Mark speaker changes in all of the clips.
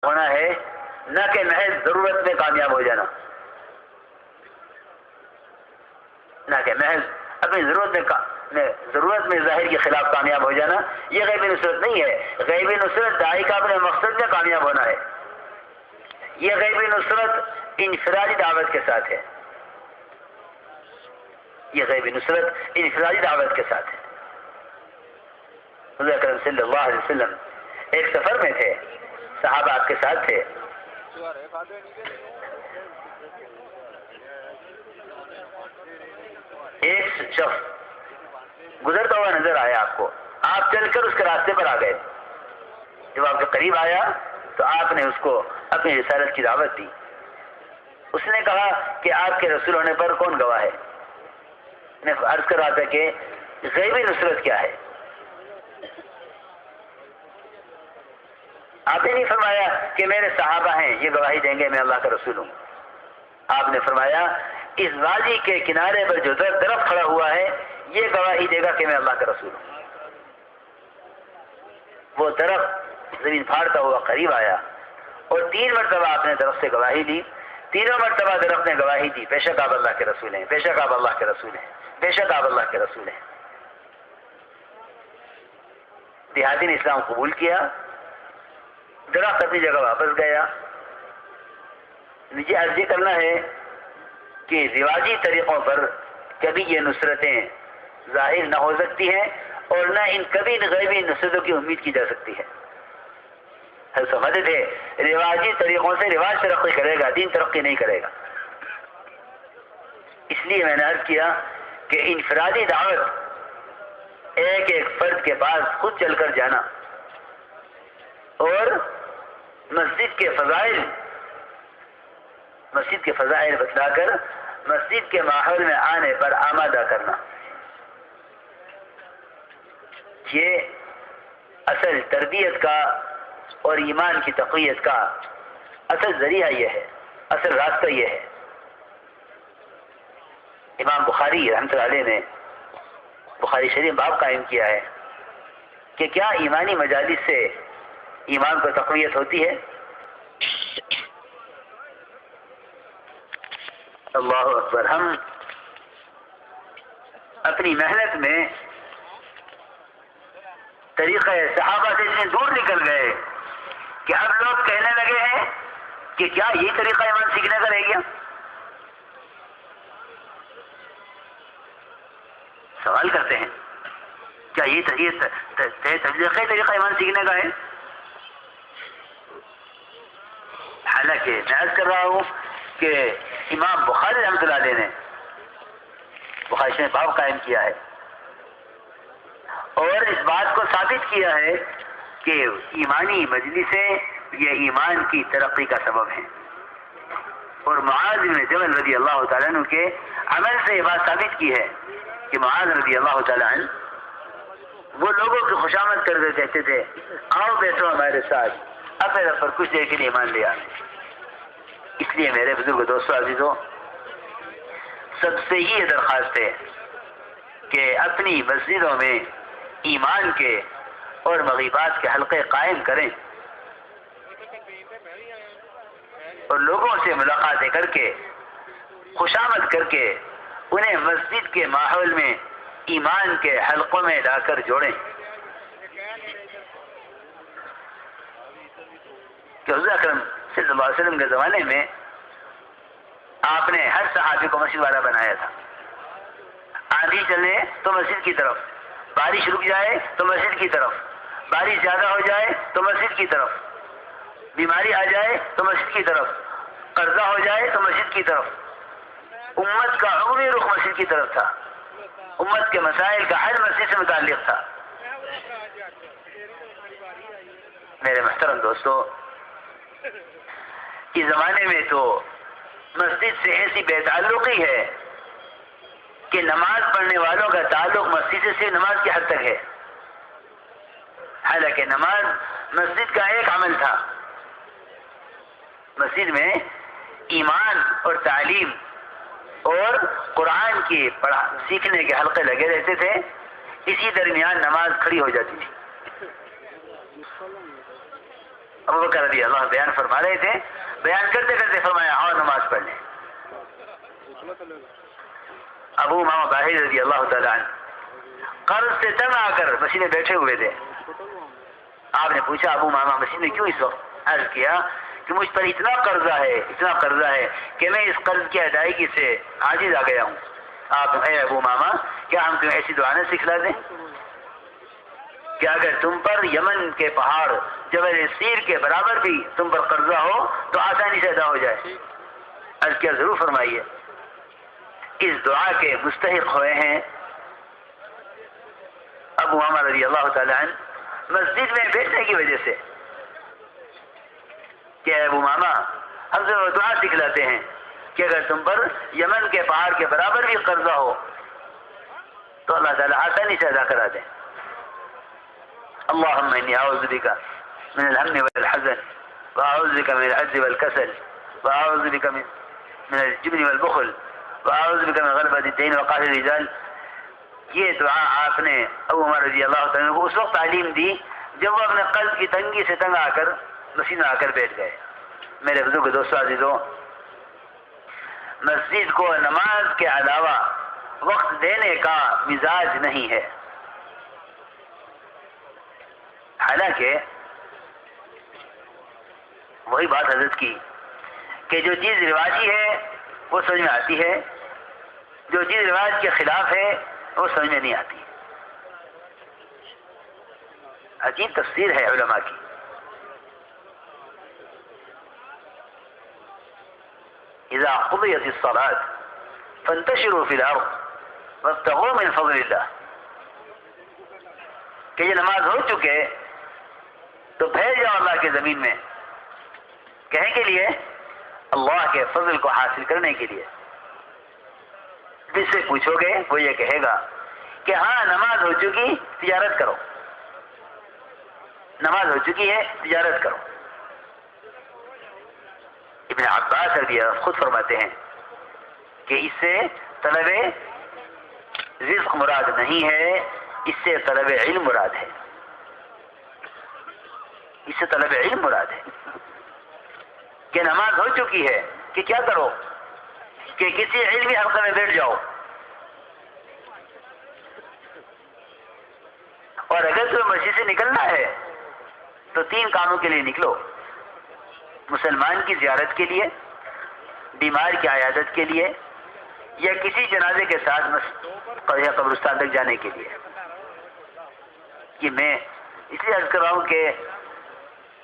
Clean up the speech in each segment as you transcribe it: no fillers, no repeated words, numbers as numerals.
Speaker 1: ہونا ہے، نہ کہ محض ضرورت میں کامیاب ہو جانا، نہ کہ محض اپنی ضرورت میں ظاہر کے خلاف کامیاب ہو جانا. یہ غیبی نصرت نہیں ہے. غیبی نصرت داعی کا اپنے مقصد میں کامیاب ہونا ہے. یہ غیبی نصرت انفرادی دعوت کے ساتھ ہے. یہ غیبی نصرت انفرادی دعوت کے ساتھ ہے. حضور اکرم صلی اللہ علیہ وسلم ایک سفر میں تھے، صحابہ آپ کے ساتھ تھے. ایک شخص گزرتا ہوا نظر آیا آپ کو، آپ چل کر اس کے راستے پر آ گئے. جب آپ کے قریب آیا تو آپ نے اس کو اپنی رسالت کی دعوت دی. اس نے کہا کہ آپ کے رسول ہونے پر کون گواہ ہے؟ میں عرض کر رہا تھا کہ غیبی نصرت کیا ہے. آپ نے نہیں فرمایا کہ میرے صحابہ ہیں یہ گواہی دیں گے میں اللہ کا رسول ہوں. آپ نے فرمایا اس وادی کے کنارے پر جو درخت کھڑا ہوا ہے یہ گواہی دے گا کہ میں اللہ کا رسول ہوں. وہ درخت زمین پھاڑتا ہوا قریب آیا اور 3 مرتبہ آپ نے درخت سے گواہی لی. تینوں مرتبہ درخت نے گواہی دی، بے شک آپ اللہ کے رسول ہیں، بے شک آپ اللہ کے رسول ہیں، بے شک آپ اللہ کے رسول ہیں. دیہاتی نے اسلام قبول کیا، درخت اپنی جگہ واپس گیا. مجھے عرض یہ کرنا ہے کہ رواجی طریقوں پر کبھی یہ نصرتیں ظاہر نہ ہو سکتی ہیں اور نہ ان کبھی غیبی نصرتوں کی امید کی جا سکتی ہے. ہم سمجھتے تھے رواجی طریقوں سے رواج ترقی کرے گا، دین ترقی نہیں کرے گا. اس لیے میں نے عرض کیا کہ انفرادی دعوت ایک ایک فرد کے پاس خود چل کر جانا اور مسجد کے فضائل بتلا کر مسجد کے ماحول میں آنے پر آمادہ کرنا، یہ اصل تربیت کا اور ایمان کی تقویت کا اصل ذریعہ یہ ہے، اصل راستہ یہ ہے. امام بخاری رحمۃ اللہ علیہ نے بخاری شریف باب قائم کیا ہے کہ کیا ایمانی مجالس سے ایمان کو تقویت ہوتی ہے؟ اللہ اکبر. ہم اپنی محنت میں طریقہ صحابہ سے اتنے دور نکل گئے کہ اب لوگ کہنے لگے ہیں کہ کیا یہ طریقہ ایمان سیکھنے کا رہ گیا؟ سوال کرتے ہیں کیا یہ تبلیغی طریقہ ایمان سیکھنے کا ہے؟ حالانکہ میں عرض کر رہا ہوں کہ امام بخاری رحمۃ اللہ علیہ نے بخاری شریف باب قائم کیا ہے اور اس بات کو ثابت کیا ہے کہ ایمانی مجلسیں یہ ایمان کی ترقی کا سبب ہیں. اور معاذ بن جبل رضی اللہ تعالیٰ عنہ کے عمل سے یہ بات ثابت کی ہے کہ معاذ رضی اللہ تعالیٰ عنہ وہ لوگوں کی خوشامد کر کے کہتے تھے آؤ بیٹھو ہمارے ساتھ، اپنے پر کچھ دیر کے لیے ایمان لے آئے. اس لیے میرے بزرگ دوستو عزیزوں، سب سے ہی یہ درخواست ہے کہ اپنی مسجدوں میں ایمان کے اور مغیبات کے حلقے قائم کریں اور لوگوں سے ملاقاتیں کر کے خوشامد کر کے انہیں مسجد کے ماحول میں ایمان کے حلقوں میں لا کر جوڑیں. کہ حضور اکرم صلی اللہ علیہ وسلم کے زمانے میں آپ نے ہر صحابی کو مسجد والا بنایا تھا. آندھی چلے تو مسجد کی طرف، بارش رک جائے تو مسجد کی طرف، بارش زیادہ ہو جائے تو مسجد کی طرف، بیماری آ جائے تو مسجد کی طرف، قرضہ ہو جائے تو مسجد کی طرف. امت کا عمومی رخ مسجد کی طرف تھا، امت کے مسائل کا حل مسجد سے متعلق تھا. میرے محترم دوستو، اس زمانے میں تو مسجد سے ایسی بے تعلقی ہے کہ نماز پڑھنے والوں کا تعلق مسجد سے صرف نماز کی حد تک ہے، حالانکہ نماز مسجد کا ایک عمل تھا. مسجد میں ایمان اور تعلیم اور قرآن کی سیکھنے کے حلقے لگے رہتے تھے، اسی درمیان نماز کھڑی ہو جاتی تھی. ابو بکر رضی اللہ عنہ بیان فرما رہے تھے، بیان کرتے کرتے فرمایا آؤ نماز پڑھ لیں۔ ابو امامہ باہر رضی اللہ تعالیٰ عنہ قرض سے تنگ آ کر مسجد میں بیٹھے ہوئے تھے۔ آپ نے پوچھا ابو امامہ مسجد میں کیوں اس وقت؟ عرض کیا کہ مجھ پر اتنا قرضہ ہے کہ میں اس قرض کی ادائیگی سے عاجز آ گیا ہوں۔ آپ اے ابو امامہ کیا ہم تمہیں ایسی دعا نہ سکھلا دیں کہ اگر تم پر یمن کے پہاڑ جبل سیر کے برابر بھی تم پر قرضہ ہو تو آسانی سے ادا ہو جائے؟ عرض کیا ضرور فرمائیے۔ اس دعا کے مستحق ہوئے ہیں ابو امامہ رضی اللہ تعالیٰ عنہ مسجد میں بیٹھنے کی وجہ سے کہ ابو امامہ ہم سے وہ دعا سکھلاتے ہیں کہ اگر تم پر یمن کے پہاڑ کے برابر بھی قرضہ ہو تو اللہ تعالیٰ آسانی سے ادا کرا دیں۔ اللہم انی اعوذ بک من الهم والحزن واعوذ بک من العجز والکسل واعوذ بک من الجبن والبخل واعوذ بک من غلبۃ الدین وقہر الرجال۔ یہ دعا آپ نے ابو عمر رضی اللہ تعالیٰ کو اس وقت تعلیم دی جب وہ اپنے قلب کی تنگی سے تنگ آ کر مسجد میں آ کر بیٹھ گئے۔ میرے بزرگ دوستو عزیزو، مسجد کو نماز کے علاوہ وقت دینے کا مزاج نہیں ہے، حالانکہ وہی بات حضرت کی کہ جو چیز رواجی ہے وہ سمجھ میں آتی ہے، جو چیز رواج کے خلاف ہے وہ سمجھ میں نہیں آتی۔ عجیب تفسیر ہے علماء کی۔ اذا قضیت الصلاة فانتشروا فی الارض وابتغوا من فضل اللہ، کہ یہ نماز ہو چکے تو پھیل جاؤ اللہ کی زمین میں، کہیں کے لیے؟ اللہ کے فضل کو حاصل کرنے کے لیے۔ جس سے پوچھو گے وہ یہ کہے گا کہ ہاں نماز ہو چکی، تجارت کرو، نماز ہو چکی ہے تجارت کرو۔ ابن عباس رضی اللہ خود فرماتے ہیں کہ اس سے طلب رزق مراد نہیں ہے، اس سے طلب علم مراد ہے، اس سے طلب علم مراد ہے کہ نماز ہو چکی ہے کہ کیا کرو کہ کسی علمی حلقے میں بیٹھ جاؤ، اور اگر تمہیں مسجد سے نکلنا ہے تو 3 کاموں کے لیے نکلو: مسلمان کی زیارت کے لیے، بیمار کی عیادت کے لیے، یا کسی جنازے کے ساتھ یا قبرستان تک جانے کے لیے۔ کہ میں اس لیے عرض کر رہا ہوں کہ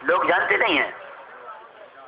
Speaker 1: لوگ جانتے نہیں ہیں